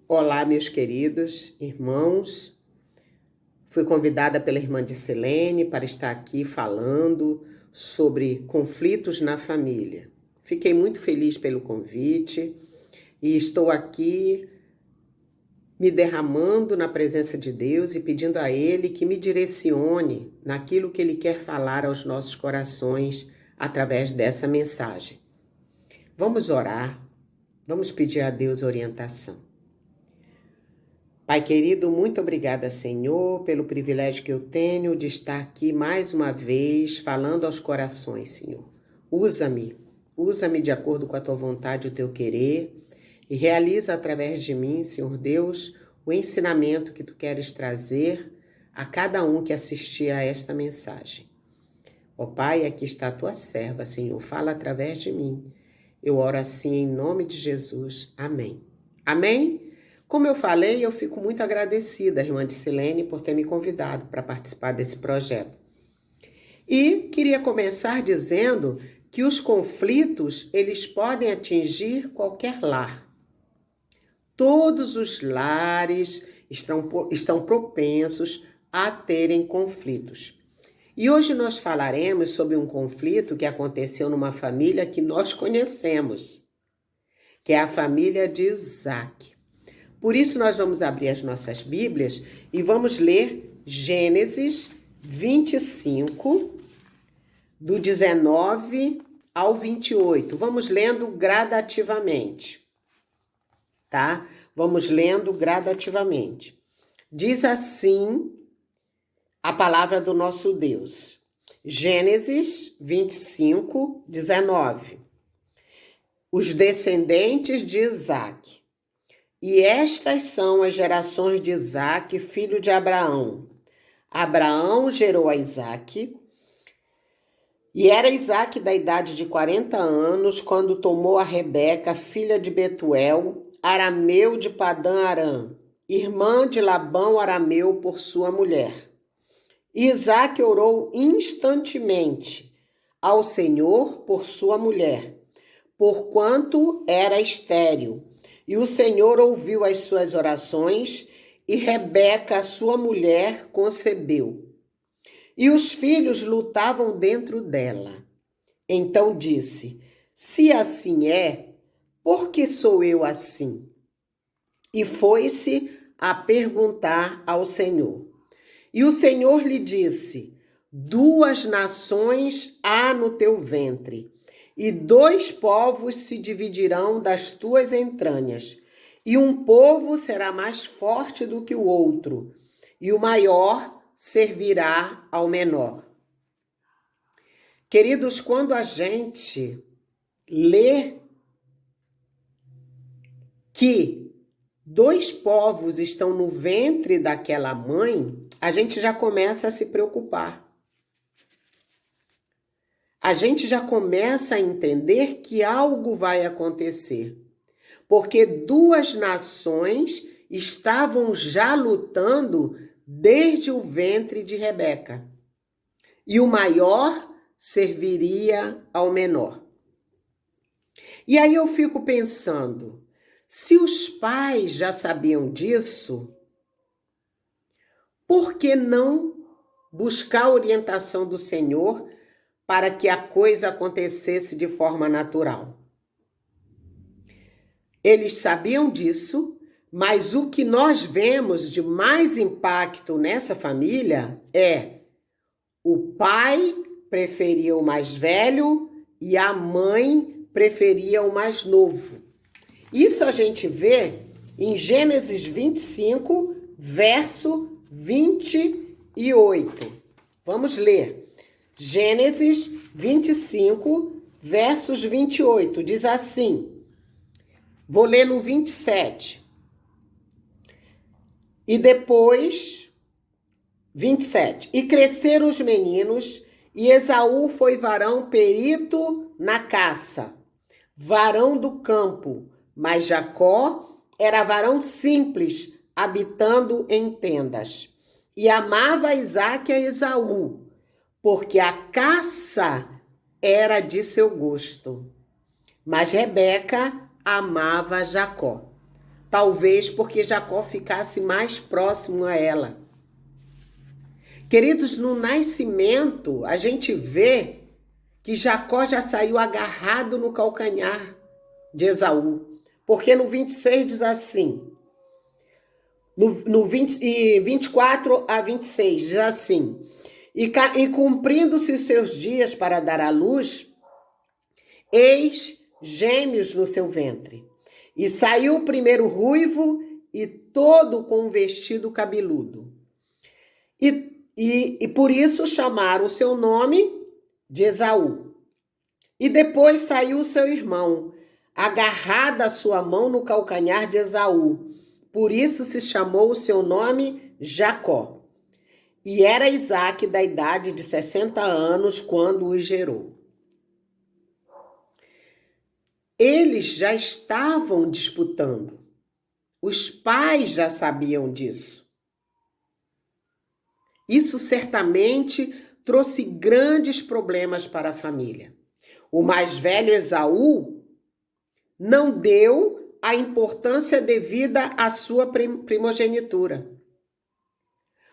Olá, meus queridos irmãos. Fui convidada pela irmã Dicilene para estar aqui falando sobre conflitos na família. Fiquei muito feliz pelo convite e estou aqui me derramando na presença de Deus e pedindo a Ele que me direcione naquilo que Ele quer falar aos nossos corações através dessa mensagem. Vamos orar, vamos pedir a Deus orientação. Pai querido, muito obrigada, Senhor, pelo privilégio que eu tenho de estar aqui mais uma vez falando aos corações, Senhor. Usa-me de acordo com a tua vontade e o teu querer e realiza através de mim, Senhor Deus, o ensinamento que tu queres trazer a cada um que assistir a esta mensagem. Ó Pai, aqui está a tua serva, Senhor, fala através de mim. Eu oro assim em nome de Jesus. Amém. Amém? Como eu falei, eu fico muito agradecida, irmã Dicilene, por ter me convidado para participar desse projeto. E queria começar dizendo que os conflitos, eles podem atingir qualquer lar. Todos os lares estão propensos a terem conflitos. E hoje nós falaremos sobre um conflito que aconteceu numa família que nós conhecemos, que é a família de Isaac. Por isso nós vamos abrir as nossas Bíblias e vamos ler Gênesis 25, do 19 ao 28. Vamos lendo gradativamente, tá? Vamos lendo gradativamente. Diz assim a palavra do nosso Deus. Gênesis 25, 19. Os descendentes de Isaac. E estas são as gerações de Isaac, filho de Abraão. Abraão gerou a Isaac, e era Isaac da idade de 40 anos, quando tomou a Rebeca, filha de Betuel, arameu de Padã-Arã, irmã de Labão arameu, por sua mulher. E Isaac orou instantemente ao Senhor por sua mulher, porquanto era estéril. E o Senhor ouviu as suas orações, e Rebeca, sua mulher, concebeu. E os filhos lutavam dentro dela. Então disse: se assim é, por que sou eu assim? E foi-se a perguntar ao Senhor. E o Senhor lhe disse: 2 nações há no teu ventre, e 2 povos se dividirão das tuas entranhas, e um povo será mais forte do que o outro, e o maior servirá ao menor. Queridos, quando a gente lê que 2 povos estão no ventre daquela mãe, a gente já começa a se preocupar. A gente já começa a entender que algo vai acontecer, porque 2 nações estavam já lutando desde o ventre de Rebeca, e o maior serviria ao menor. E aí eu fico pensando, se os pais já sabiam disso, por que não buscar a orientação do Senhor para que a coisa acontecesse de forma natural? Eles sabiam disso, mas o que nós vemos de mais impacto nessa família é o pai preferia o mais velho e a mãe preferia o mais novo. Isso a gente vê em Gênesis 25, verso 28. Vamos ler. Gênesis 25, versos 28, diz assim, vou ler no 27, e depois, 27, e cresceram os meninos, e Esaú foi varão perito na caça, varão do campo, mas Jacó era varão simples, habitando em tendas, e amava Isaque a Esaú, porque a caça era de seu gosto. Mas Rebeca amava Jacó. talvez porque Jacó ficasse mais próximo a ela. Queridos, no nascimento, a gente vê que Jacó já saiu agarrado no calcanhar de Esaú. Porque no 26 diz assim, no 24 a 26 diz assim, e cumprindo-se os seus dias para dar à luz, eis gêmeos no seu ventre. E saiu o primeiro ruivo e todo com um vestido cabeludo. E por isso chamaram o seu nome de Esaú. E depois saiu o seu irmão, agarrada a sua mão no calcanhar de Esaú. Por isso se chamou o seu nome Jacó. E era Isaque da idade de 60 anos quando o gerou. Eles já estavam disputando. Os pais já sabiam disso. Isso certamente trouxe grandes problemas para a família. O mais velho Esaú não deu a importância devida à sua primogenitura.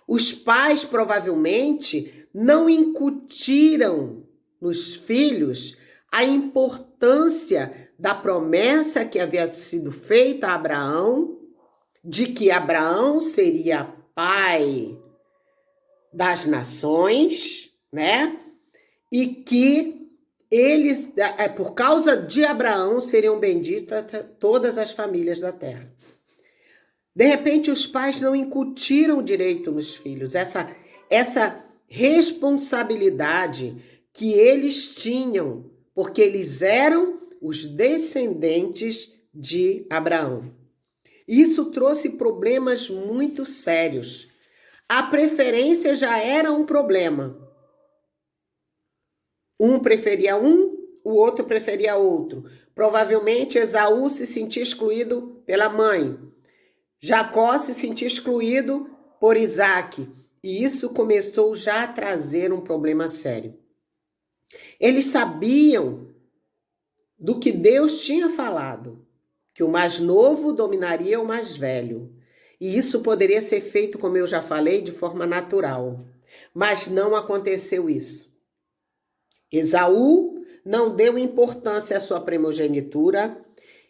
Os pais provavelmente não incutiram nos filhos a importância da promessa que havia sido feita a Abraão, de que Abraão seria pai das nações, né? E que eles, por causa de Abraão, seriam benditas todas as famílias da terra. De repente, os pais não incutiram direito nos filhos, essa responsabilidade que eles tinham, porque eles eram os descendentes de Abraão. Isso trouxe problemas muito sérios. A preferência já era um problema. Um preferia um, o outro preferia outro. Provavelmente Esaú se sentia excluído pela mãe. Jacó se sentia excluído por Isaque. E isso começou já a trazer um problema sério. Eles sabiam do que Deus tinha falado, que o mais novo dominaria o mais velho. E isso poderia ser feito, como eu já falei, de forma natural. Mas não aconteceu isso. Esaú não deu importância à sua primogenitura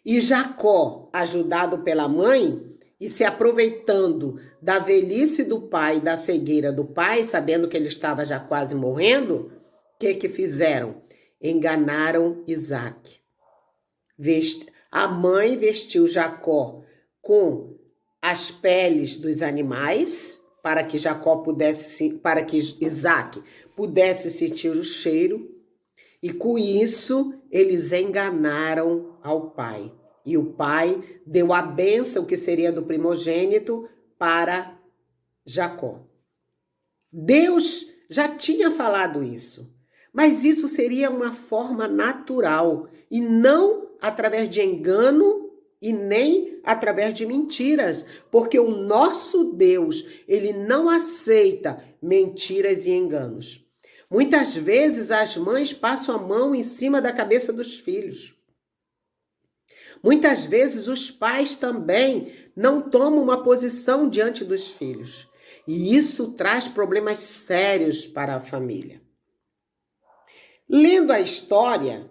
e Jacó, ajudado pela mãe e se aproveitando da velhice do pai, da cegueira do pai, sabendo que ele estava já quase morrendo, o que fizeram? Enganaram Isaque. A mãe vestiu Jacó com as peles dos animais para que Isaque pudesse sentir o cheiro, e com isso eles enganaram ao pai. E o pai deu a bênção que seria do primogênito para Jacó. Deus já tinha falado isso, mas isso seria uma forma natural e não através de engano e nem através de mentiras, porque o nosso Deus, ele não aceita mentiras e enganos. Muitas vezes as mães passam a mão em cima da cabeça dos filhos. Muitas vezes os pais também não tomam uma posição diante dos filhos. E isso traz problemas sérios para a família. Lendo a história,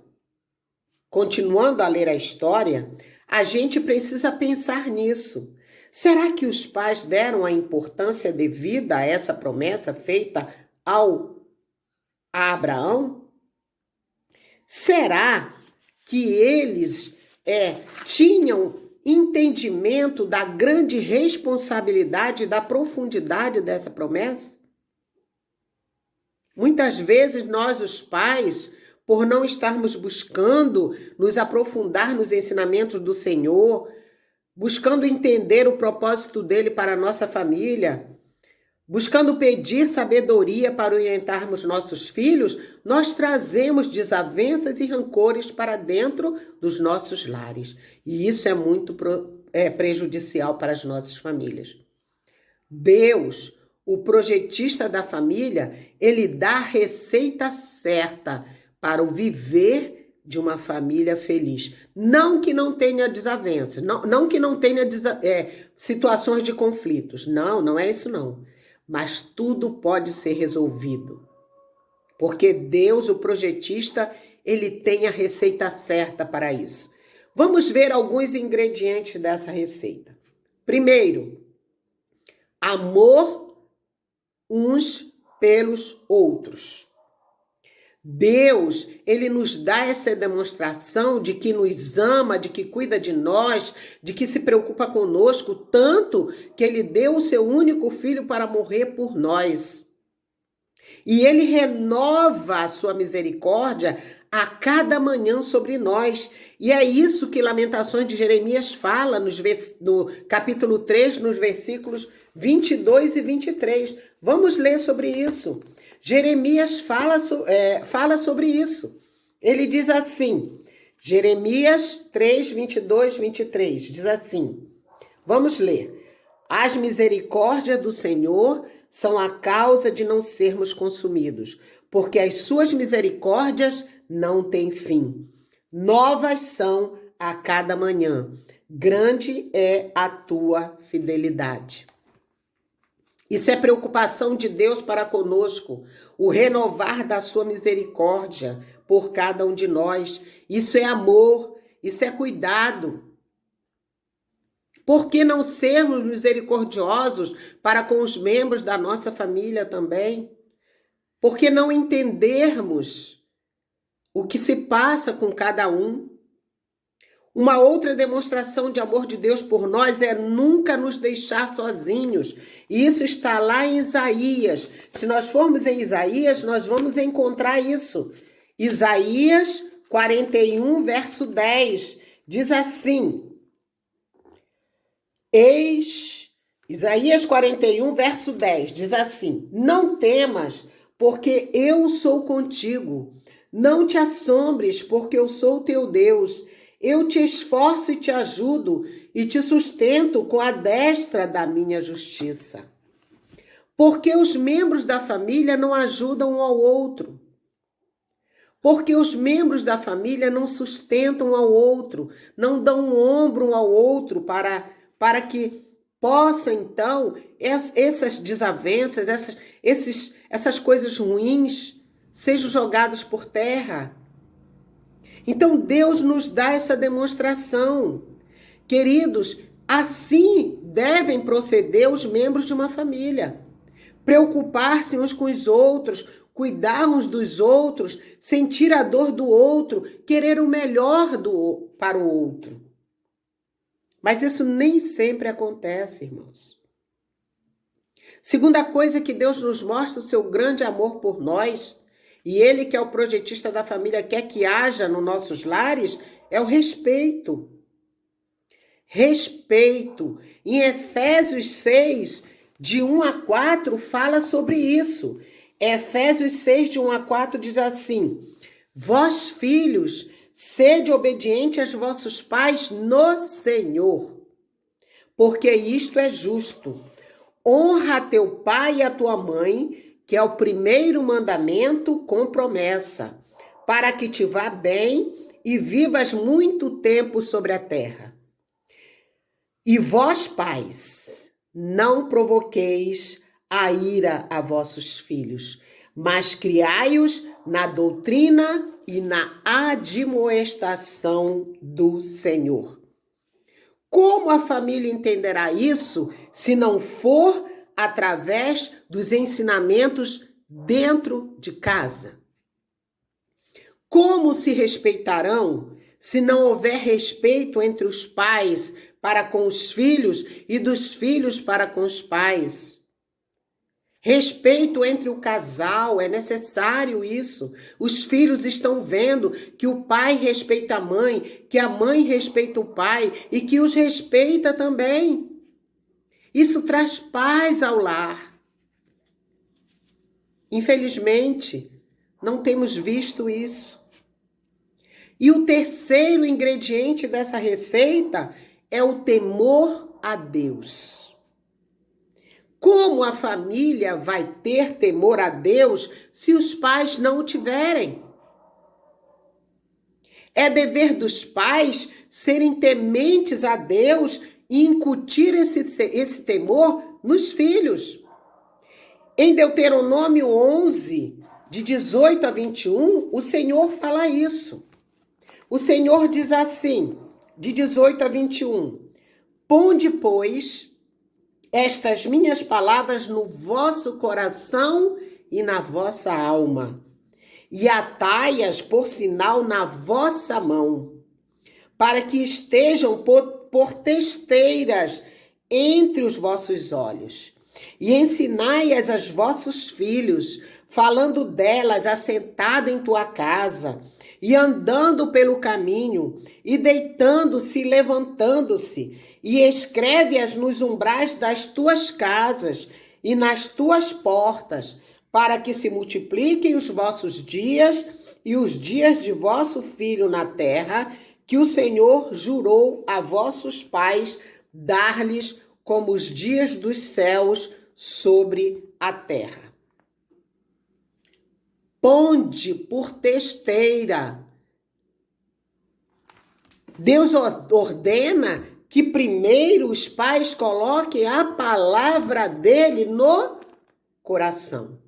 continuando a ler a história, a gente precisa pensar nisso. Será que os pais deram a importância devida a essa promessa feita a Abraão? Será que eles tinham entendimento da grande responsabilidade, da profundidade dessa promessa? Muitas vezes nós, os pais, por não estarmos buscando nos aprofundar nos ensinamentos do Senhor, buscando entender o propósito dele para a nossa família, buscando pedir sabedoria para orientarmos nossos filhos, nós trazemos desavenças e rancores para dentro dos nossos lares. E isso é muito prejudicial para as nossas famílias. Deus, o projetista da família, ele dá a receita certa para o viver de uma família feliz. Não que não tenha desavenças, não que não tenha situações de conflitos. Não, não é isso não. Mas tudo pode ser resolvido. Porque Deus, o projetista, ele tem a receita certa para isso. Vamos ver alguns ingredientes dessa receita. Primeiro, amor uns pelos outros. Deus, ele nos dá essa demonstração de que nos ama, de que cuida de nós, de que se preocupa conosco, tanto que ele deu o seu único filho para morrer por nós. E ele renova a sua misericórdia a cada manhã sobre nós. E é isso que Lamentações de Jeremias fala no capítulo 3, nos versículos 22 e 23. Vamos ler sobre isso. Jeremias fala sobre isso. Ele diz assim, Jeremias 3, 22, 23, diz assim, vamos ler. As misericórdias do Senhor são a causa de não sermos consumidos, porque as suas misericórdias não têm fim. Novas são a cada manhã. Grande é a tua fidelidade. Isso é preocupação de Deus para conosco, o renovar da sua misericórdia por cada um de nós. Isso é amor, isso é cuidado. Por que não sermos misericordiosos para com os membros da nossa família também? Por que não entendermos o que se passa com cada um? Uma outra demonstração de amor de Deus por nós é nunca nos deixar sozinhos. E isso está lá em Isaías. Se nós formos em Isaías, nós vamos encontrar isso. Isaías 41, verso 10, diz assim, Isaías 41, verso 10, diz assim, não temas, porque eu sou contigo. Não te assombres, porque eu sou teu Deus. Eu te esforço e te ajudo e te sustento com a destra da minha justiça. Porque os membros da família não ajudam um ao outro. Porque os membros da família não sustentam um ao outro, não dão um ombro um ao outro para que possa, então, essas desavenças, essas coisas ruins sejam jogadas por terra. Então, Deus nos dá essa demonstração. Queridos, assim devem proceder os membros de uma família. Preocupar-se uns com os outros, cuidar uns dos outros, sentir a dor do outro, querer o melhor para o outro. Mas isso nem sempre acontece, irmãos. Segunda coisa que Deus nos mostra o seu grande amor por nós, e Ele, que é o projetista da família, quer que haja nos nossos lares, é o respeito. Respeito. Em Efésios 6, de 1 a 4, fala sobre isso. Efésios 6, de 1 a 4, diz assim, vós, filhos, sede obediente aos vossos pais no Senhor, porque isto é justo. Honra a teu pai e a tua mãe, que é o primeiro mandamento com promessa, para que te vá bem e vivas muito tempo sobre a terra. E vós, pais, não provoqueis a ira a vossos filhos, mas criai-os na doutrina e na admoestação do Senhor. Como a família entenderá isso se não for através dos ensinamentos dentro de casa? Como se respeitarão se não houver respeito entre os pais para com os filhos e dos filhos para com os pais? Respeito entre o casal, é necessário isso. Os filhos estão vendo que o pai respeita a mãe, que a mãe respeita o pai e que os respeita também. Isso traz paz ao lar. Infelizmente, não temos visto isso. E o terceiro ingrediente dessa receita é o temor a Deus. Como a família vai ter temor a Deus se os pais não o tiverem? É dever dos pais serem tementes a Deus e incutir esse temor nos filhos. Em Deuteronômio 11, de 18 a 21, o Senhor fala isso. O Senhor diz assim, de 18 a 21, ponde, pois, estas minhas palavras no vosso coração e na vossa alma, e atai-as por sinal na vossa mão, para que estejam por testeiras entre os vossos olhos. E ensinai-as aos vossos filhos, falando delas assentado em tua casa, e andando pelo caminho, e deitando-se e levantando-se, e escreve-as nos umbrais das tuas casas e nas tuas portas, para que se multipliquem os vossos dias e os dias de vosso filho na terra, que o Senhor jurou a vossos pais dar-lhes como os dias dos céus sobre a terra. Ponde por testeira. Deus ordena que primeiro os pais coloquem a palavra dele no coração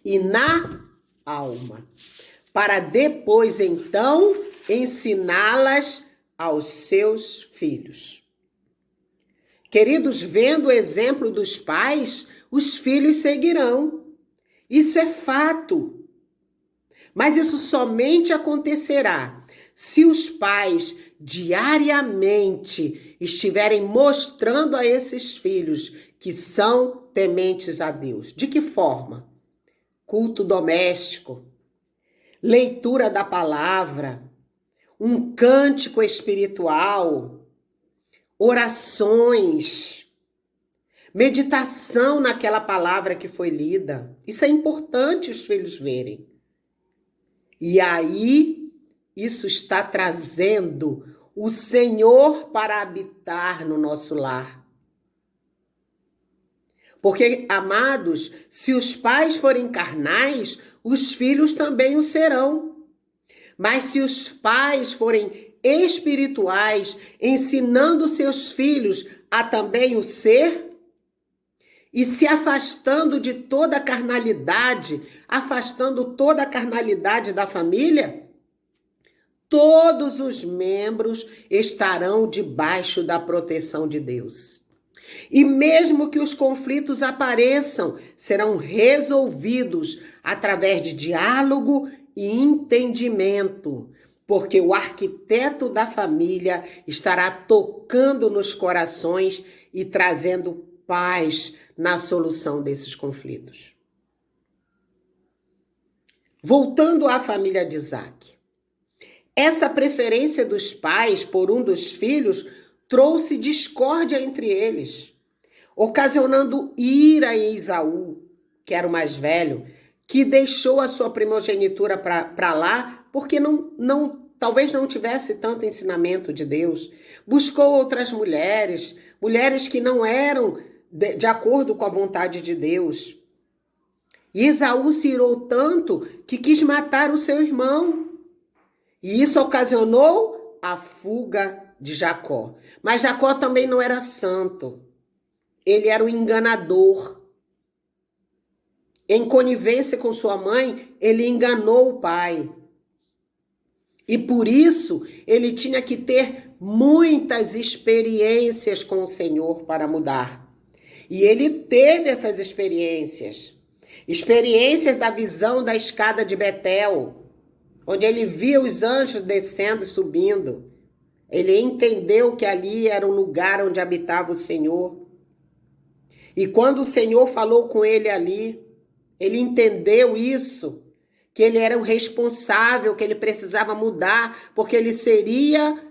e na alma, para depois, então, ensiná-las aos seus filhos. Queridos, vendo o exemplo dos pais, os filhos seguirão. Isso é fato. Mas isso somente acontecerá se os pais diariamente estiverem mostrando a esses filhos que são tementes a Deus. De que forma? Culto doméstico, leitura da palavra, um cântico espiritual, orações, meditação naquela palavra que foi lida. Isso é importante os filhos verem. E aí, isso está trazendo o Senhor para habitar no nosso lar. Porque, amados, se os pais forem carnais, os filhos também o serão. Mas se os pais forem espirituais, ensinando seus filhos a também o ser, e se afastando de toda a carnalidade, afastando toda a carnalidade da família, todos os membros estarão debaixo da proteção de Deus. E mesmo que os conflitos apareçam, serão resolvidos através de diálogo e entendimento, porque o arquiteto da família estará tocando nos corações e trazendo paz na solução desses conflitos. Voltando à família de Isaac. Essa preferência dos pais por um dos filhos trouxe discórdia entre eles, ocasionando ira em Esaú, que era o mais velho, que deixou a sua primogenitura para lá porque talvez não tivesse tanto ensinamento de Deus. Buscou outras mulheres que não eram de acordo com a vontade de Deus. E Esaú se irou tanto que quis matar o seu irmão. E isso ocasionou a fuga de Jacó. Mas Jacó também não era santo. Ele era um enganador. Em conivência com sua mãe, ele enganou o pai. E por isso, ele tinha que ter muitas experiências com o Senhor para mudar. E ele teve essas experiências. Experiências da visão da escada de Betel, onde ele via os anjos descendo e subindo. Ele entendeu que ali era um lugar onde habitava o Senhor. E quando o Senhor falou com ele ali, ele entendeu isso, que ele era o responsável, que ele precisava mudar, porque ele seria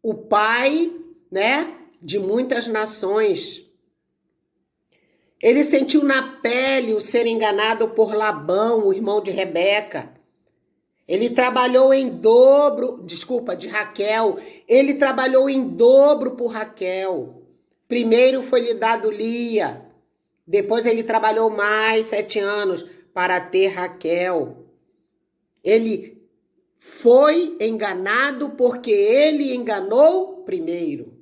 o pai, de muitas nações. Ele sentiu na pele o ser enganado por Labão, o irmão de Rebeca. Ele trabalhou em dobro, de Raquel. Ele trabalhou em dobro por Raquel. Primeiro foi lhe dado Lia. Depois ele trabalhou mais 7 anos para ter Raquel. Ele foi enganado porque ele enganou primeiro.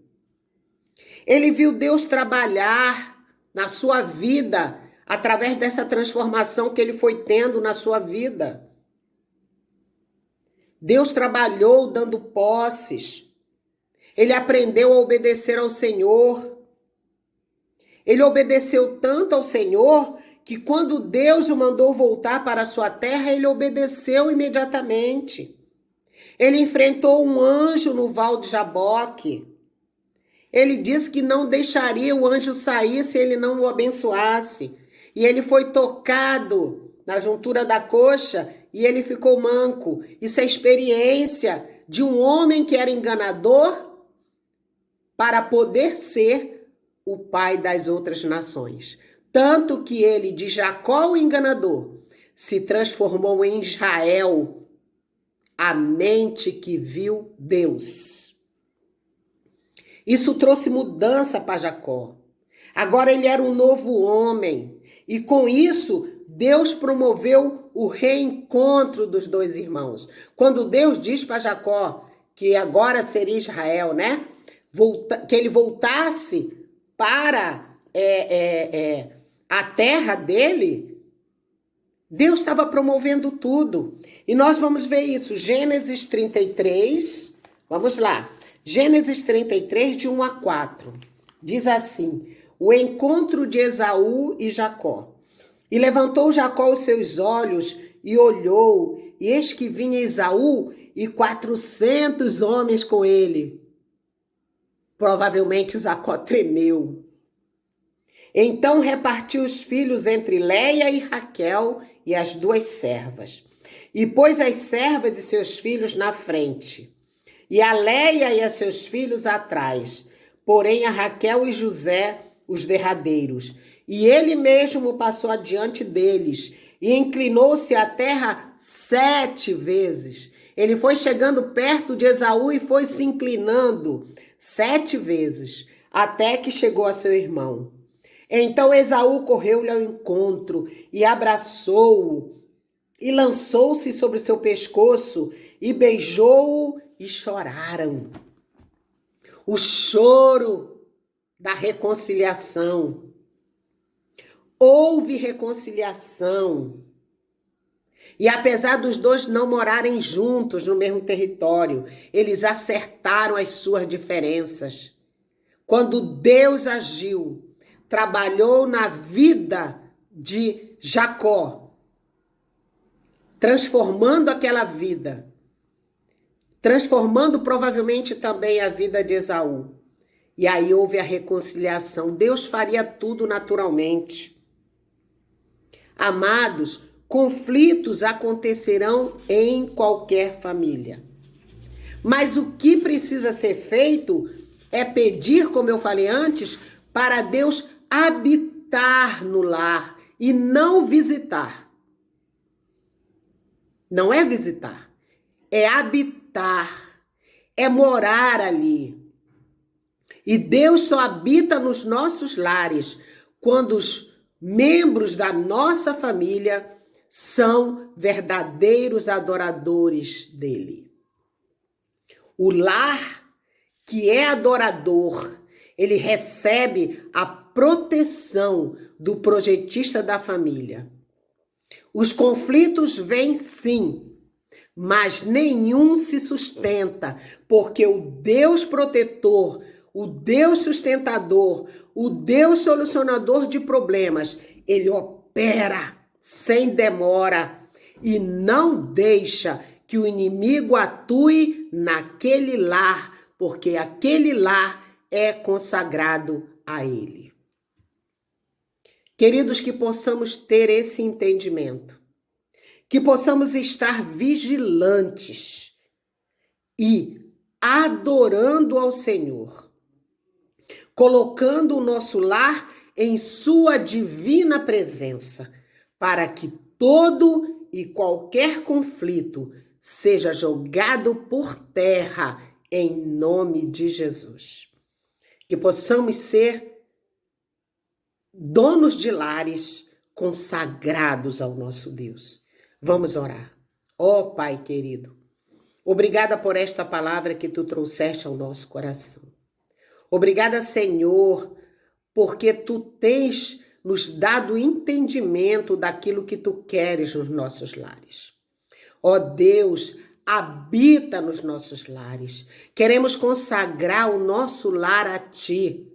Ele viu Deus trabalhar na sua vida através dessa transformação que ele foi tendo na sua vida. Deus trabalhou dando posses. Ele aprendeu a obedecer ao Senhor. Ele obedeceu tanto ao Senhor que quando Deus o mandou voltar para a sua terra, ele obedeceu imediatamente. Ele enfrentou um anjo no val de Jaboque. Ele disse que não deixaria o anjo sair se ele não o abençoasse. E ele foi tocado na juntura da coxa e ele ficou manco. Isso é experiência de um homem que era enganador para poder ser o pai das outras nações. Tanto que ele, de Jacó o enganador, se transformou em Israel, a mente que viu Deus. Isso trouxe mudança para Jacó. Agora ele era um novo homem. E com isso, Deus promoveu o reencontro dos dois irmãos. Quando Deus diz para Jacó que agora seria Israel, né? Que ele voltasse para a terra dele, Deus estava promovendo tudo. E nós vamos ver isso. Gênesis 33, vamos lá. Gênesis 33, de 1 a 4. Diz assim: o encontro de Esaú e Jacó. E levantou Jacó os seus olhos e olhou, e eis que vinha Esaú e 400 homens com ele. Provavelmente Jacó tremeu. Então repartiu os filhos entre Léia e Raquel e as duas servas. E pôs as servas e seus filhos na frente, e a Léia e a seus filhos atrás, porém a Raquel e José os derradeiros. E ele mesmo passou adiante deles, e inclinou-se à terra 7 vezes. Ele foi chegando perto de Esaú e foi se inclinando 7 vezes, até que chegou a seu irmão. Então Esaú correu-lhe ao encontro e abraçou-o, e lançou-se sobre seu pescoço, e beijou-o, e choraram. O choro da reconciliação. Houve reconciliação. E apesar dos dois não morarem juntos no mesmo território, eles acertaram as suas diferenças. Quando Deus agiu, trabalhou na vida de Jacó, transformando aquela vida, transformando provavelmente também a vida de Esaú. E aí houve a reconciliação. Deus faria tudo naturalmente. Amados, conflitos acontecerão em qualquer família. Mas o que precisa ser feito é pedir, como eu falei antes, para Deus habitar no lar e não visitar. Não é visitar, é habitar, é morar ali. E Deus só habita nos nossos lares quando os membros da nossa família são verdadeiros adoradores dele. O lar que é adorador, ele recebe a proteção do projetista da família. Os conflitos vêm sim, mas nenhum se sustenta, porque o Deus protetor, o Deus sustentador, o Deus solucionador de problemas, ele opera sem demora e não deixa que o inimigo atue naquele lar, porque aquele lar é consagrado a ele. Queridos, que possamos ter esse entendimento, que possamos estar vigilantes e adorando ao Senhor, colocando o nosso lar em sua divina presença, para que todo e qualquer conflito seja jogado por terra em nome de Jesus. Que possamos ser donos de lares consagrados ao nosso Deus. Vamos orar. Ó Pai querido, Obrigada por esta palavra que tu trouxeste ao nosso coração. Obrigada, Senhor, porque tu tens nos dado entendimento daquilo que tu queres nos nossos lares. Ó Deus, habita nos nossos lares. Queremos consagrar o nosso lar a ti,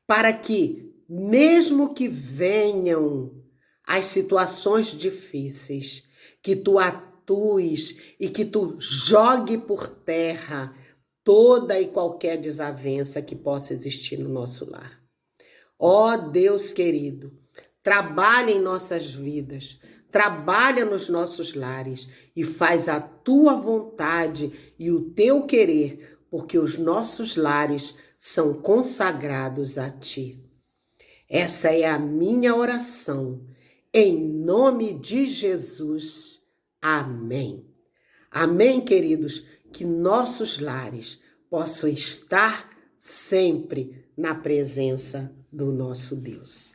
para que, mesmo que venham as situações difíceis, que tu atues e que tu jogue por terra toda e qualquer desavença que possa existir no nosso lar. Ó Deus querido, trabalha em nossas vidas, trabalha nos nossos lares e faz a tua vontade e o teu querer, porque os nossos lares são consagrados a ti. Essa é a minha oração, em nome de Jesus. Amém. Amém, queridos, que nossos lares possam estar sempre na presença do nosso Deus.